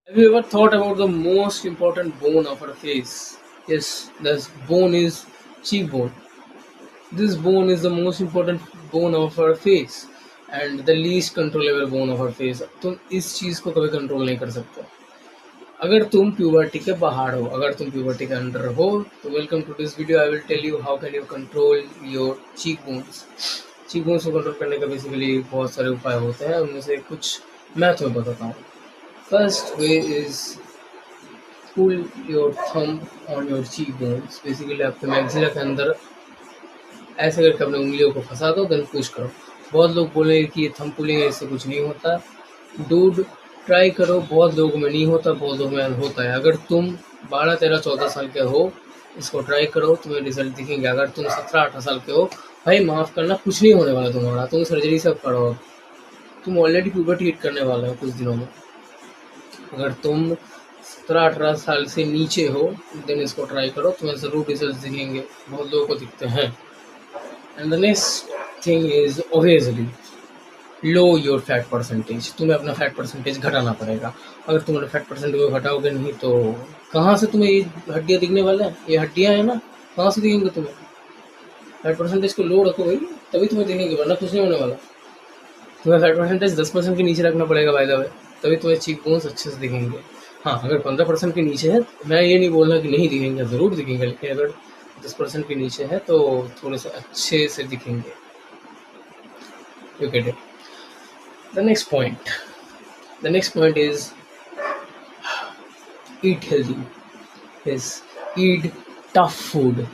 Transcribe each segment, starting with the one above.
Have you ever thought about the most important bone of our face? Yes, this bone is cheekbone. This bone is the most important bone of our face and the least controllable bone of our face. तुम इस चीज को कभी control नहीं कर सकते अगर तुम प्यूबर्टी के बाहर हो. अगर तुम प्यूबर्टी के अंदर हो तो welcome to this video. I will tell you how can you control your cheek bones. Cheek bones को कंट्रोल करने का बेसिकली बहुत सारे उपाय होते हैं. उनमें से कुछ मैं तुम्हें बताता हूँ. First way is pull your thumb on your cheek bones. Basically आपके मैक्सिला के अंदर ऐसे करके अपने उंगलियों को फंसा दो, देन पुश करो. बहुत लोग बोलेंगे कि ये थंब पुलिंग है, इससे कुछ नहीं होता. डूड ट्राई करो. बहुत लोगों में नहीं होता, बहुत लोगों में होता है. अगर तुम 12, 13, 14 साल के हो, इसको ट्राई करो, तुम्हें रिजल्ट दिखेंगे. अगर तुम 17, 18 साल के हो, भाई माफ़ करना, कुछ नहीं होने वाला तुम्हारा. तुम सर्जरी सब करो. तुम ऑलरेडी प्यूबर्टी हिट करने वाले हो कुछ दिनों में. अगर तुम 17, 18 साल से नीचे हो, देन इसको ट्राई करो, तुम्हें ज़रूर रिजल्ट दिखेंगे. बहुत लोगों को दिखते हैं. And the next thing is obviously low your fat percentage. तुम्हें अपना फैट परसेंटेज घटाना पड़ेगा. अगर तुम अपना फैट परसेंटेज को घटाओगे नहीं तो कहाँ से तुम्हें ये हड्डियाँ दिखने वाले हैं? ये हड्डियाँ हैं ना, कहाँ से दिखेंगे तुम्हें? फैट परसेंटेज को लो रखो भाई, तभी तुम्हें दिखेंगे, वरना कुछ नहीं होने वाला. तुम्हें फैट परसेंटेज 10% के नीचे रखना पड़ेगा बाय द वे, तभी तुम्हें चीक बोन्स अच्छे से दिखेंगे. हाँ, अगर 15% के नीचे है, मैं ये नहीं बोल रहा कि नहीं दिखेंगे, ज़रूर दिखेंगे, लेकिन अगर 10% के नीचे है तो थोड़े से अच्छे से दिखेंगे. You get it. The next point is eat healthy. Yes, eat tough food.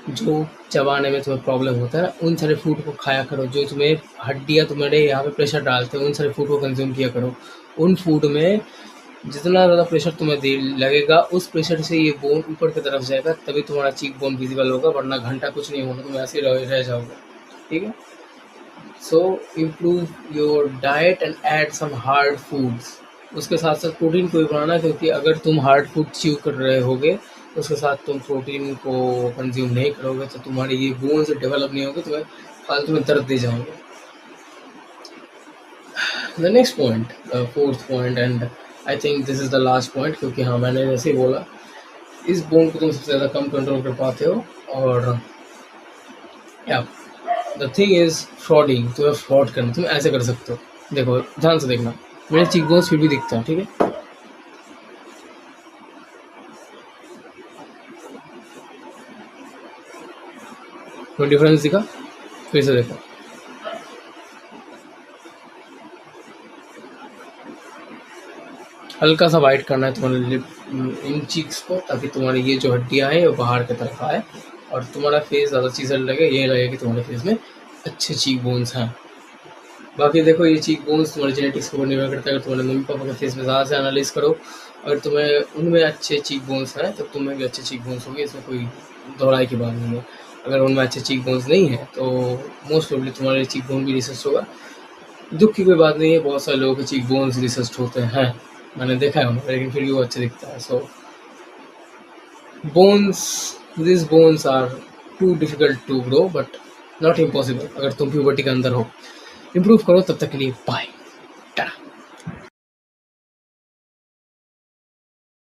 जो चबाने में तुम्हें प्रॉब्लम होता है ना, उन सारे फूड को खाया करो. जो तुम्हें हड्डियाँ तुम्हारे यहाँ पे प्रेशर डालते हैं, उन सारे फूड को कंज्यूम किया करो. उन फूड में जितना ज़्यादा प्रेशर तुम्हें लगेगा, उस प्रेशर से ये बोन ऊपर की तरफ जाएगा, तभी तुम्हारा चीक बोन विजिबल होगा, वरना घंटा कुछ नहीं होगा, तुम ऐसे रह जाओगे. ठीक है. So improve your diet and add some hard foods. उसके साथ साथ प्रोटीन को भी बढ़ाना, क्योंकि अगर तुम हार्ड फूड च्यू कर रहे होगे, उसके साथ तुम प्रोटीन को कंज्यूम नहीं करोगे, तो तुम्हारे ये बोन्स डेवलप नहीं होंगे, तुम्हें फालतू में दर्द दे जाएंगे. The next point, fourth point, and I think this is the last point, क्योंकि हाँ, मैंने जैसे ही बोला, इस बोन को तुम सबसे ज़्यादा कम कंट्रोल कर पाते हो. और या द थिंग इज फ्रॉडिंग. तुम्हें फ्रॉड करना, तुम ऐसे कर सकते हो. देखो, ध्यान से देखना, मेरे चीक बोन्स फिर भी दिखते हैं. ठीक है, कोई डिफरेंस दिखा? फिर से देखो. हल्का सा वाइट करना है तुम्हारे लिप, इन चीक्स को, ताकि तुम्हारी ये जो हड्डियाँ हैं वो बाहर की तरफ आए और तुम्हारा फेस ज़्यादा चीज़ें लगे. ये लगे कि तुम्हारे फेस में अच्छे चीक बोन्स हैं. बाकी देखो, ये चीक बोन्स तुम्हारे जेनेटिक्स के ऊपर निर्भर करता है. अगर तुम्हारे मम्मी पापा के फेस में ज़्यादा से एनालाइज करो, अगर तुम्हें उनमें अच्छे चीक बोन्स हैं तो तुम्हें भी अच्छे चीक बोन्स होंगे. इसमें कोई दोहराई की बात नहीं है. अगर उनमें अच्छे चीक बोन्स नहीं है तो मोस्ट प्रोबेबली तुम्हारे चीक बोन भी रिसर्च होगा. दुख की कोई बात नहीं है, बहुत सारे लोगों के चीक बोन्स रिसर्च होते हैं, मैंने देखा है उन्हें, लेकिन फिर भी वो अच्छा दिखता है. So bones, this bones are too difficult to grow, but not impossible. अगर तुम प्यूबर्टी के अंदर हो, इम्प्रूव करो. तब तक के लिए बाय.